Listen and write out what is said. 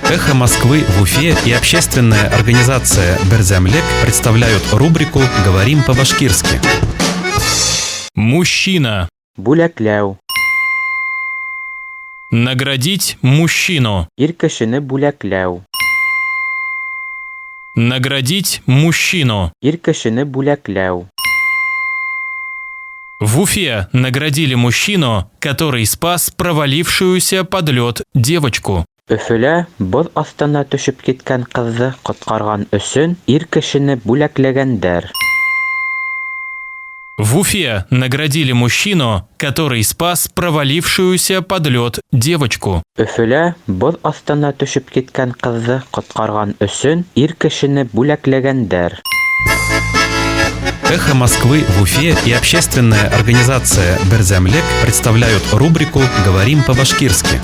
«Эхо Москвы» в Уфе и общественная организация «Берзямлек» представляют рубрику «Говорим по-башкирски». Мужчина. Бүләкләү. Наградить мужчину. Ир кешене бүләкләү. Наградить мужчину. Ир кешене бүләкләү. В Уфе наградили мужчину, который спас провалившуюся под лед девочку. Өфөлә боз астына төшөп киткән кызны коткарган өчен ир кешене бүләкләгәннәр. В Уфе наградили мужчину, который спас провалившуюся под лед девочку. Өфөлә боз астына төшөп киткән кызны коткарган өчен ир кешене бүләкләгәннәр. «Эхо Москвы» в Уфе и общественная организация «Берзямлек» представляют рубрику «Говорим по-башкирски».